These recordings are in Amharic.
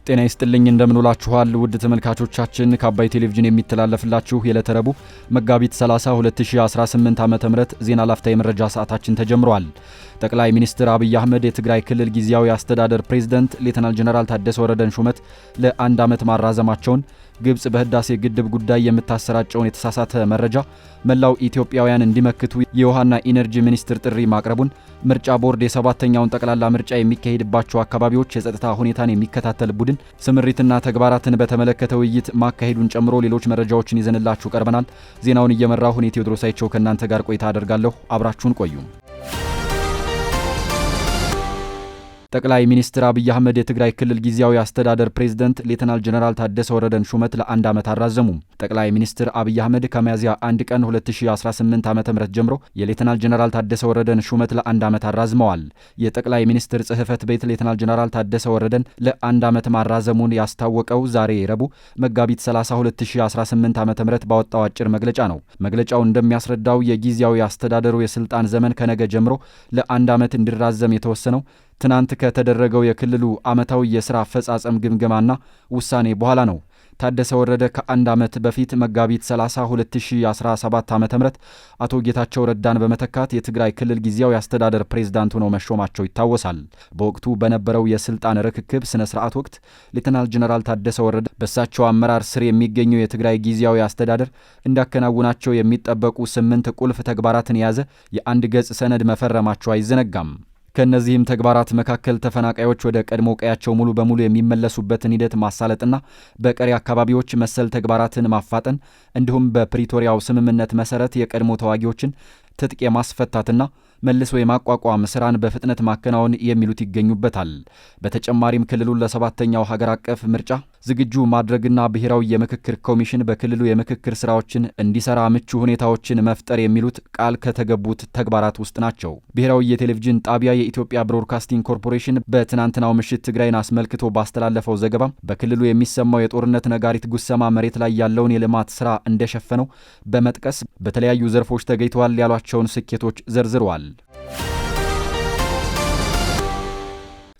ጤና ይስጥልኝ እንደምንውላችኋል ውድ ተመልካቾቻችን ከአባይ ቴሌቪዥን የሚተላለፍላችሁ የዕለተ ረቡዕ መጋቢት 30 2018 ዓ.ም ዜና ላፍታ የመረጃ ሰዓታችን ተጀምሯል። ጠቅላይ ሚኒስትር አብይ አህመድ የትግራይ ክልል ጊዜያዊ አስተዳደር ፕሬዝዳንት ሌተናል ጀነራል ታደሰ ወረደን ሹመት ለአንድ ዓመት ማራዘማቸውን፣ ግብጽ በህዳሴ ግድብ ጉዳይ የምታሰራጨውን የተሳሳተ መረጃ መላው ኢትዮጵያውያን እንዲመክቱ የውሃና ኢነርጂ ሚኒስትር ጥሪ ማቅረቡን፣ ምርጫ ቦርድ የሰባተኛውን ጠቅላላ ምርጫ የሚካሄድባቸው አካባቢዎች የጸጥታ ሁኔታን የሚከታተል ቡድን ስምሪትና ተግባራትን በተመለከተ ውይይት ማካሄዱን ጨምሮ ሌሎች መረጃዎችን ይዘንላችሁ ቀርበናል። ዜናውን እየመራሁ እኔ ቴዎድሮስ አይቸው ከእናንተ ጋር ቆይታ አደርጋለሁ። አብራችሁን ቆዩ። ጠቅላይ ሚኒስትር አብይ አህመድ የትግራይ ክልል ጊዜያዊ አስተዳደር ፕሬዝዳንት ሌተናል ጀነራል ታደሰ ወረደን ሹመት ለአንድ ዓመት አራዘሙ። ጠቅላይ ሚኒስትር አብይ አህመድ ከሚያዝያ 1 ቀን 2018 ዓ.ም ጀምሮ የሌተናል ጀነራል ታደሰ ወረደን ሹመት ለአንድ ዓመት አራዝመዋል። የጠቅላይ ሚኒስትር ጽሕፈት ቤት ሌተናል ጀነራል ታደሰ ወረደን ለአንድ ዓመት ማራዘሙን ያስታወቀው ዛሬ ረቡዕ መጋቢት 30 2018 ዓ.ም ባወጣው አጭር መግለጫ ነው። መግለጫው እንደሚያስረዳው የጊዜያዊ አስተዳደሩ የስልጣን ዘመን ከነገ ጀምሮ ለአንድ ዓመት እንዲራዘም የተወሰነው ትናንት ከተደረገው የክልሉ ዓመታዊ የሥራ አፈጻጸም ግምገማና ውሳኔ በኋላ ነው። ታደሰ ወረደ ከአንድ ዓመት በፊት መጋቢት 30 2017 ዓ.ም አቶ ጌታቸው ረዳን በመተካት የትግራይ ክልል ጊዜያዊ አስተዳደር ፕሬዝዳንት ሆነው መሾማቸው ይታወሳል። በወቅቱ በነበረው የስልጣን ርክክብ ስነ ስርዓት ወቅት ሌተናል ጀነራል ታደሰ ወረደ በእሳቸው አመራር ስር የሚገኘው የትግራይ ጊዜያዊ አስተዳደር እንዳከናውናቸው የሚጠበቁ 8 ቁልፍ ተግባራትን የያዘ የአንድ ገጽ ሰነድ መፈረማቸው አይዘነጋም። ከእነዚህም ተግባራት መካከል ተፈናቃዮች ወደ ቀድሞ ቀያቸው ሙሉ በሙሉ የሚመለሱበትን ሂደት ማሳለጥና በቀሪ አካባቢዎች መሰል ተግባራትን ማፋጠን እንዲሁም በፕሪቶሪያው ስምምነት መሰረት የቀድሞ ተዋጊዎችን ትጥቅ የማስፈታትና መልሶ የማቋቋም ስራን በፍጥነት ማከናወን የሚሉት ይገኙበታል። በተጨማሪም ክልሉን ለሰባተኛው ሀገር አቀፍ ምርጫ ዝግጁ ማድረግና ብሔራዊ የምክክር ኮሚሽን በክልሉ የምክክር ስራዎችን እንዲሰራ ምቹ ሁኔታዎችን መፍጠር የሚሉት ቃል ከተገቡት ተግባራት ውስጥ ናቸው። ብሔራዊ የቴሌቪዥን ጣቢያ የኢትዮጵያ ብሮድካስቲንግ ኮርፖሬሽን በትናንትናው ምሽት ትግራይን አስመልክቶ ባስተላለፈው ዘገባ በክልሉ የሚሰማው የጦርነት ነጋሪት ጉሰማ መሬት ላይ ያለውን የልማት ስራ እንደሸፈነው በመጥቀስ በተለያዩ ዘርፎች ተገኝተዋል ያሏቸውን ስኬቶች ዘርዝረዋል።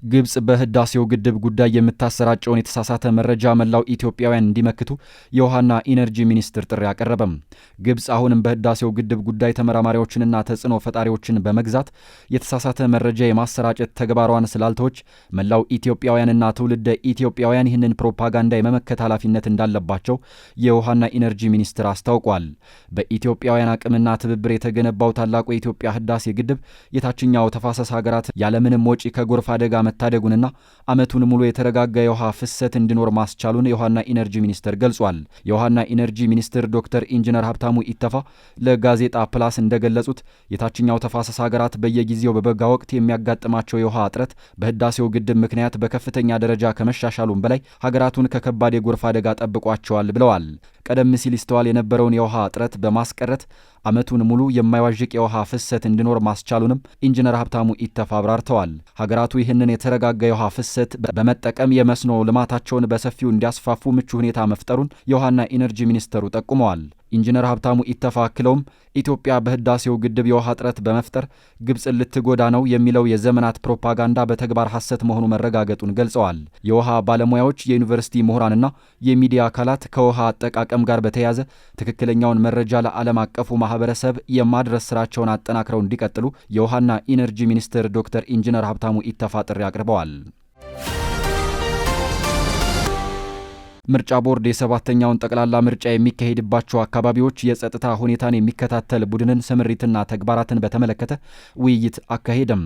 ግብጽ በህዳሴው ግድብ ጉዳይ የምታሰራጨውን የተሳሳተ መረጃ መላው ኢትዮጵያውያን እንዲመክቱ የውሃና ኢነርጂ ሚኒስትር ጥሪ አቀረበም። ግብጽ አሁንም በህዳሴው ግድብ ጉዳይ ተመራማሪዎችንና ተጽዕኖ ፈጣሪዎችን በመግዛት የተሳሳተ መረጃ የማሰራጨት ተግባሯን ስላልተወች መላው ኢትዮጵያውያንና ትውልደ ኢትዮጵያውያን ይህንን ፕሮፓጋንዳ የመመከት ኃላፊነት እንዳለባቸው የውሃና ኢነርጂ ሚኒስትር አስታውቋል። በኢትዮጵያውያን አቅምና ትብብር የተገነባው ታላቁ የኢትዮጵያ ህዳሴ ግድብ የታችኛው ተፋሰስ ሀገራት ያለምንም ወጪ ከጎርፍ አደጋ መታደጉንና ዓመቱን ሙሉ የተረጋጋ የውሃ ፍሰት እንዲኖር ማስቻሉን የውሃና ኢነርጂ ሚኒስትር ገልጿል። የውሃና ኢነርጂ ሚኒስትር ዶክተር ኢንጂነር ሀብታሙ ኢተፋ ለጋዜጣ ፕላስ እንደገለጹት የታችኛው ተፋሰስ ሀገራት በየጊዜው በበጋ ወቅት የሚያጋጥማቸው የውሃ እጥረት በህዳሴው ግድብ ምክንያት በከፍተኛ ደረጃ ከመሻሻሉም በላይ ሀገራቱን ከከባድ የጎርፍ አደጋ ጠብቋቸዋል ብለዋል። ቀደም ሲል ይስተዋል የነበረውን የውሃ እጥረት በማስቀረት ዓመቱን ሙሉ የማይዋዥቅ የውሃ ፍሰት እንዲኖር ማስቻሉንም ኢንጂነር ሀብታሙ ኢተፋ አብራርተዋል። ሀገራቱ ይህንን የተረጋጋ የውሃ ፍሰት በመጠቀም የመስኖ ልማታቸውን በሰፊው እንዲያስፋፉ ምቹ ሁኔታ መፍጠሩን የውሃና ኢነርጂ ሚኒስተሩ ጠቁመዋል። ኢንጂነር ሀብታሙ ኢተፋ አክለውም ኢትዮጵያ በህዳሴው ግድብ የውሃ እጥረት በመፍጠር ግብጽን ልትጎዳ ነው የሚለው የዘመናት ፕሮፓጋንዳ በተግባር ሐሰት መሆኑ መረጋገጡን ገልጸዋል። የውሃ ባለሙያዎች፣ የዩኒቨርሲቲ ምሁራንና የሚዲያ አካላት ከውሃ አጠቃቀም ጋር በተያያዘ ትክክለኛውን መረጃ ለዓለም አቀፉ ማህበረሰብ የማድረስ ስራቸውን አጠናክረው እንዲቀጥሉ የውሃና ኢነርጂ ሚኒስትር ዶክተር ኢንጂነር ሀብታሙ ኢተፋ ጥሪ አቅርበዋል። ምርጫ ቦርድ የሰባተኛውን ጠቅላላ ምርጫ የሚካሄድባቸው አካባቢዎች የጸጥታ ሁኔታን የሚከታተል ቡድንን ስምሪትና ተግባራትን በተመለከተ ውይይት አካሄደም።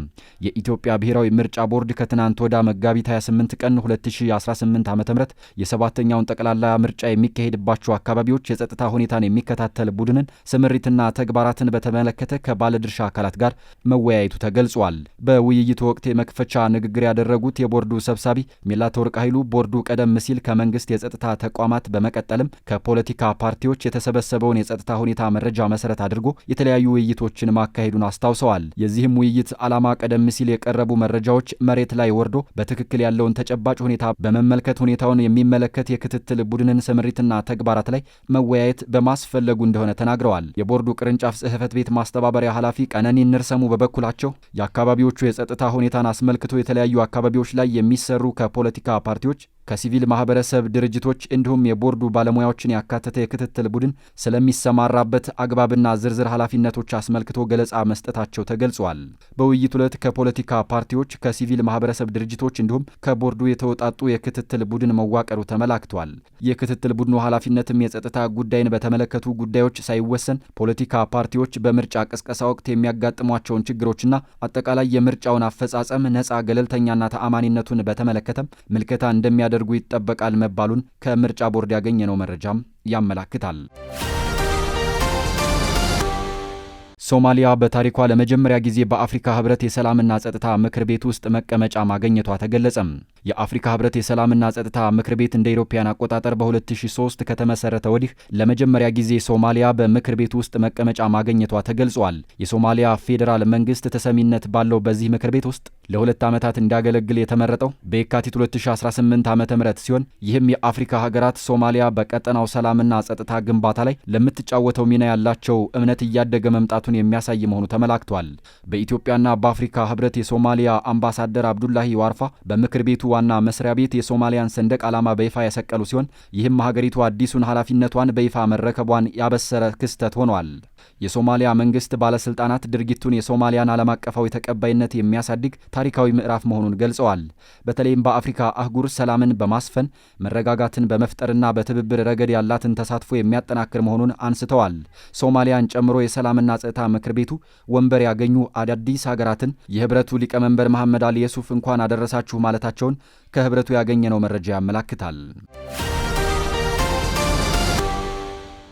የኢትዮጵያ ብሔራዊ ምርጫ ቦርድ ከትናንት ወዳ መጋቢት 28 ቀን 2018 ዓ.ም የሰባተኛውን ጠቅላላ ምርጫ የሚካሄድባቸው አካባቢዎች የጸጥታ ሁኔታን የሚከታተል ቡድንን ስምሪትና ተግባራትን በተመለከተ ከባለድርሻ አካላት ጋር መወያየቱ ተገልጿል። በውይይቱ ወቅት የመክፈቻ ንግግር ያደረጉት የቦርዱ ሰብሳቢ ሜላትወርቅ ኃይሉ ቦርዱ ቀደም ሲል ከመንግስት የጸጥታ ተቋማት በመቀጠልም ከፖለቲካ ፓርቲዎች የተሰበሰበውን የጸጥታ ሁኔታ መረጃ መሰረት አድርጎ የተለያዩ ውይይቶችን ማካሄዱን አስታውሰዋል። የዚህም ውይይት ዓላማ ቀደም ሲል የቀረቡ መረጃዎች መሬት ላይ ወርዶ በትክክል ያለውን ተጨባጭ ሁኔታ በመመልከት ሁኔታውን የሚመለከት የክትትል ቡድንን ስምሪትና ተግባራት ላይ መወያየት በማስፈለጉ እንደሆነ ተናግረዋል። የቦርዱ ቅርንጫፍ ጽሕፈት ቤት ማስተባበሪያ ኃላፊ ቀነኒ ንርሰሙ በበኩላቸው የአካባቢዎቹ የጸጥታ ሁኔታን አስመልክቶ የተለያዩ አካባቢዎች ላይ የሚሰሩ ከፖለቲካ ፓርቲዎች ከሲቪል ማህበረሰብ ድርጅቶች እንዲሁም የቦርዱ ባለሙያዎችን ያካተተ የክትትል ቡድን ስለሚሰማራበት አግባብና ዝርዝር ኃላፊነቶች አስመልክቶ ገለጻ መስጠታቸው ተገልጿል። በውይይቱ ዕለት ከፖለቲካ ፓርቲዎች፣ ከሲቪል ማህበረሰብ ድርጅቶች እንዲሁም ከቦርዱ የተውጣጡ የክትትል ቡድን መዋቀሩ ተመላክቷል። የክትትል ቡድኑ ኃላፊነትም የጸጥታ ጉዳይን በተመለከቱ ጉዳዮች ሳይወሰን ፖለቲካ ፓርቲዎች በምርጫ ቅስቀሳ ወቅት የሚያጋጥሟቸውን ችግሮችና አጠቃላይ የምርጫውን አፈጻጸም ነፃ፣ ገለልተኛና ተአማኒነቱን በተመለከተም ምልከታ እንደሚያደርጉ ይጠበቃል መባሉን ከምርጫ ቦርድ ያገኘነው መረጃም ያመላክታል። ሶማሊያ በታሪኳ ለመጀመሪያ ጊዜ በአፍሪካ ህብረት የሰላምና ጸጥታ ምክር ቤት ውስጥ መቀመጫ ማግኘቷ ተገለጸም። የአፍሪካ ህብረት የሰላምና ጸጥታ ምክር ቤት እንደ ኢሮፓያን አቆጣጠር በ2003 ከተመሰረተ ወዲህ ለመጀመሪያ ጊዜ ሶማሊያ በምክር ቤት ውስጥ መቀመጫ ማግኘቷ ተገልጿል። የሶማሊያ ፌዴራል መንግስት ተሰሚነት ባለው በዚህ ምክር ቤት ውስጥ ለ2 ዓመታት እንዲያገለግል የተመረጠው በየካቲት 2018 ዓ.ም ሲሆን ይህም የአፍሪካ ሀገራት ሶማሊያ በቀጠናው ሰላምና ጸጥታ ግንባታ ላይ ለምትጫወተው ሚና ያላቸው እምነት እያደገ መምጣቱን የሚያሳይ መሆኑ ተመላክቷል። በኢትዮጵያና በአፍሪካ ህብረት የሶማሊያ አምባሳደር አብዱላሂ ዋርፋ በምክር ቤቱ ዋና መስሪያ ቤት የሶማሊያን ሰንደቅ ዓላማ በይፋ ያሰቀሉ ሲሆን ይህም ሀገሪቱ አዲሱን ኃላፊነቷን በይፋ መረከቧን ያበሰረ ክስተት ሆኗል። የሶማሊያ መንግስት ባለስልጣናት ድርጊቱን የሶማሊያን ዓለም አቀፋዊ ተቀባይነት የሚያሳድግ ታሪካዊ ምዕራፍ መሆኑን ገልጸዋል። በተለይም በአፍሪካ አህጉር ሰላምን በማስፈን መረጋጋትን በመፍጠርና በትብብር ረገድ ያላትን ተሳትፎ የሚያጠናክር መሆኑን አንስተዋል። ሶማሊያን ጨምሮ የሰላምና ጸጥታ ምክር ቤቱ ወንበር ያገኙ አዳዲስ ሀገራትን የህብረቱ ሊቀመንበር መሐመድ አሊ የሱፍ እንኳን አደረሳችሁ ማለታቸውን ከህብረቱ ያገኘነው መረጃ ያመላክታል።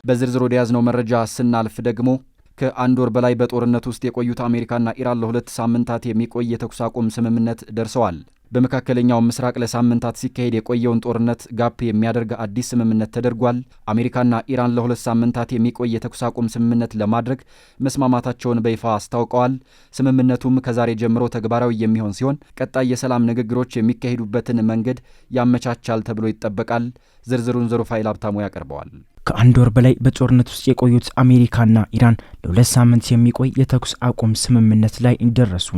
በዝርዝር ወደ ያዝነው መረጃ ስናልፍ ደግሞ ከአንድ ወር በላይ በጦርነት ውስጥ የቆዩት አሜሪካና ኢራን ለ2 ሳምንታት የሚቆይ የተኩስ አቁም ስምምነት ደርሰዋል። በመካከለኛው ምስራቅ ለሳምንታት ሲካሄድ የቆየውን ጦርነት ጋፕ የሚያደርግ አዲስ ስምምነት ተደርጓል። አሜሪካና ኢራን ለ2 ሳምንታት የሚቆይ የተኩስ አቁም ስምምነት ለማድረግ መስማማታቸውን በይፋ አስታውቀዋል። ስምምነቱም ከዛሬ ጀምሮ ተግባራዊ የሚሆን ሲሆን ቀጣይ የሰላም ንግግሮች የሚካሄዱበትን መንገድ ያመቻቻል ተብሎ ይጠበቃል። ዝርዝሩን ዘሩፋይል ሀብታሙ ያቀርበዋል። ከአንድ ወር በላይ በጦርነት ውስጥ የቆዩት አሜሪካና ኢራን ለ2 ሳምንት የሚቆይ የተኩስ አቁም ስምምነት ላይ ደረሱ።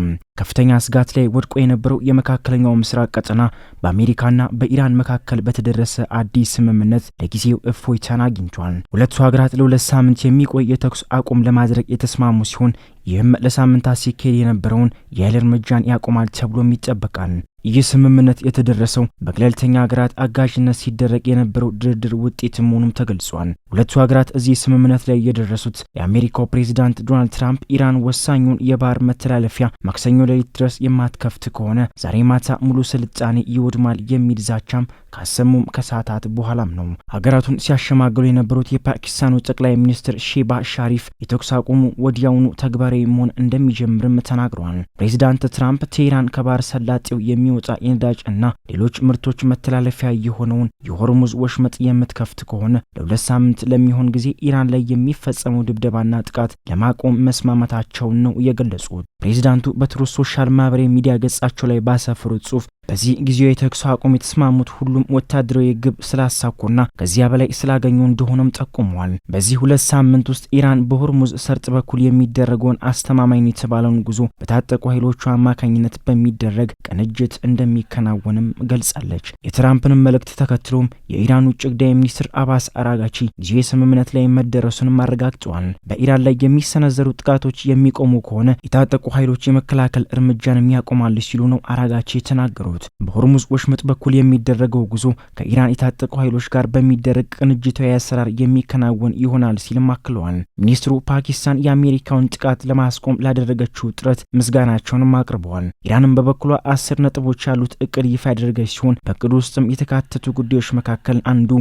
ከፍተኛ ስጋት ላይ ወድቆ የነበረው የመካከለኛው ምስራቅ ቀጠና በአሜሪካና በኢራን መካከል በተደረሰ አዲስ ስምምነት ለጊዜው እፎይታን አግኝቷል። ሁለቱ ሀገራት ለ2 ሳምንት የሚቆይ የተኩስ አቁም ለማድረግ የተስማሙ ሲሆን ይህም ለሳምንታት ሲካሄድ የነበረውን የኃይል እርምጃን ያቆማል ተብሎም ይጠበቃል። ይህ ስምምነት የተደረሰው በገለልተኛ ሀገራት አጋዥነት ሲደረግ የነበረው ድርድር ውጤት መሆኑም ተገልጿል። ሁለቱ ሀገራት እዚህ ስምምነት ላይ የደረሱት የአሜሪካው ፕሬዝዳንት ዶናልድ ትራምፕ ኢራን ወሳኙን የባህር መተላለፊያ ማክሰኞ ሌሊት ድረስ የማትከፍት ከሆነ ዛሬ ማታ ሙሉ ስልጣኔ ይወድማል የሚል ዛቻም ካሰሙም ከሰዓታት በኋላም ነው። ሀገራቱን ሲያሸማግሉ የነበሩት የፓኪስታኑ ጠቅላይ ሚኒስትር ሼባ ሻሪፍ የተኩስ አቁሙ ወዲያውኑ ተግባራዊ መሆን እንደሚጀምርም ተናግረዋል። ፕሬዝዳንት ትራምፕ ቴህራን ከባህር ሰላጤው የሚወጣ የነዳጅ እና ሌሎች ምርቶች መተላለፊያ የሆነውን የሆርሙዝ ወሽመጥ የምትከፍት ከሆነ ለ2 ሳምንት ለሚሆን ጊዜ ኢራን ላይ የሚፈጸመው ድብደባና ጥቃት ለማቆም መስማማታቸውን ነው የገለጹት። ፕሬዝዳንቱ በትሩዝ ሶሻል ማህበራዊ ሚዲያ ገጻቸው ላይ ባሰፈሩት ጽሑፍ በዚህ ጊዜው የተኩስ አቁም የተስማሙት ሁሉም ወታደራዊ ግብ ስላሳኩና ከዚያ በላይ ስላገኙ እንደሆነም ጠቁመዋል። በዚህ 2 ሳምንት ውስጥ ኢራን በሆርሙዝ ሰርጥ በኩል የሚደረገውን አስተማማኝ የተባለውን ጉዞ በታጠቁ ኃይሎቿ አማካኝነት በሚደረግ ቅንጅት እንደሚከናወንም ገልጻለች። የትራምፕንም መልእክት ተከትሎም የኢራን ውጭ ጉዳይ ሚኒስትር አባስ አራጋቺ ጊዜያዊ ስምምነት ላይ መደረሱንም አረጋግጠዋል። በኢራን ላይ የሚሰነዘሩ ጥቃቶች የሚቆሙ ከሆነ የታጠቁ ኃይሎች የመከላከል እርምጃን ያቆማሉ ሲሉ ነው አራጋቺ የተናገሩት። በሆርሙዝ ወሽመጥ በኩል የሚደረገው ጉዞ ከኢራን የታጠቁ ኃይሎች ጋር በሚደረግ ቅንጅታዊ አሰራር የሚከናወን ይሆናል ሲልም አክለዋል። ሚኒስትሩ ፓኪስታን የአሜሪካውን ጥቃት ለማስቆም ላደረገችው ጥረት ምስጋናቸውንም አቅርበዋል። ኢራንም በበኩሏ 10 ነጥቦች ያሉት እቅድ ይፋ ያደረገች ሲሆን በእቅዱ ውስጥም የተካተቱ ጉዳዮች መካከል አንዱ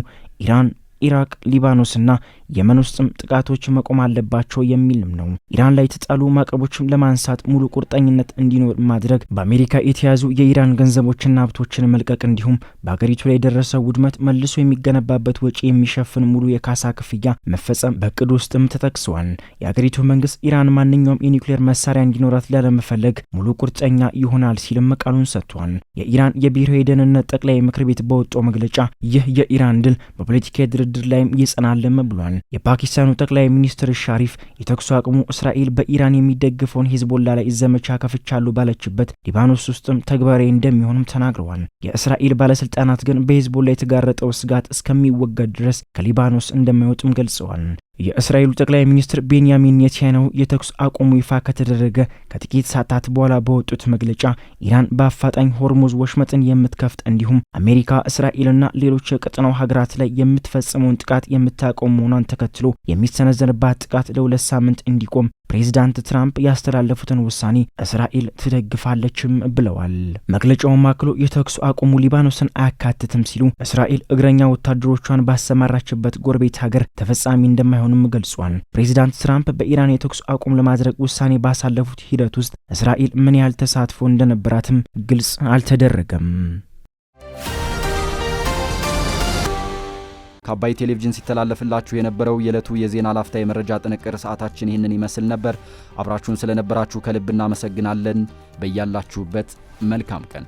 ኢራን፣ ኢራቅ፣ ሊባኖስና የመን ውስጥም ጥቃቶች መቆም አለባቸው የሚልም ነው። ኢራን ላይ የተጣሉ ማዕቀቦችን ለማንሳት ሙሉ ቁርጠኝነት እንዲኖር ማድረግ፣ በአሜሪካ የተያዙ የኢራን ገንዘቦችና ሀብቶችን መልቀቅ እንዲሁም በሀገሪቱ ላይ የደረሰው ውድመት መልሶ የሚገነባበት ወጪ የሚሸፍን ሙሉ የካሳ ክፍያ መፈጸም በእቅድ ውስጥም ተጠቅሰዋል። የሀገሪቱ መንግስት ኢራን ማንኛውም የኒውክሌር መሳሪያ እንዲኖራት ላለመፈለግ ሙሉ ቁርጠኛ ይሆናል ሲልም ቃሉን ሰጥቷል። የኢራን የብሔራዊ ደህንነት ጠቅላይ ምክር ቤት በወጣው መግለጫ ይህ የኢራን ድል በፖለቲካዊ ድርድር ላይም ይጸናልም ብሏል። የፓኪስታኑ ጠቅላይ ሚኒስትር ሻሪፍ የተኩስ አቁሙ እስራኤል በኢራን የሚደግፈውን ሂዝቦላ ላይ ዘመቻ ከፍቻሉ ባለችበት ሊባኖስ ውስጥም ተግባራዊ እንደሚሆንም ተናግረዋል። የእስራኤል ባለስልጣናት ግን በሂዝቦላ የተጋረጠው ስጋት እስከሚወገድ ድረስ ከሊባኖስ እንደማይወጡም ገልጸዋል። የእስራኤሉ ጠቅላይ ሚኒስትር ቤንያሚን ኔታንያሁ የተኩስ አቁሙ ይፋ ከተደረገ ከጥቂት ሰዓታት በኋላ በወጡት መግለጫ ኢራን በአፋጣኝ ሆርሙዝ ወሽመጥን የምትከፍት እንዲሁም አሜሪካ እስራኤልና ሌሎች የቀጠናው ሀገራት ላይ የምትፈጽመውን ጥቃት የምታቆም መሆኗን ተከትሎ የሚሰነዘርባት ጥቃት ለ2 ሳምንት እንዲቆም ፕሬዚዳንት ትራምፕ ያስተላለፉትን ውሳኔ እስራኤል ትደግፋለችም ብለዋል። መግለጫውም አክሎ የተኩስ አቁሙ ሊባኖስን አያካትትም ሲሉ እስራኤል እግረኛ ወታደሮቿን ባሰማራችበት ጎረቤት ሀገር ተፈጻሚ እንደማይሆንም ገልጿል። ፕሬዚዳንት ትራምፕ በኢራን የተኩስ አቁም ለማድረግ ውሳኔ ባሳለፉት ሂደት ውስጥ እስራኤል ምን ያህል ተሳትፎ እንደነበራትም ግልጽ አልተደረገም። ከአባይ ቴሌቪዥን ሲተላለፍላችሁ የነበረው የዕለቱ የዜና ላፍታ የመረጃ ጥንቅር ሰዓታችን ይህንን ይመስል ነበር። አብራችሁን ስለነበራችሁ ከልብ እናመሰግናለን። በያላችሁበት መልካም ቀን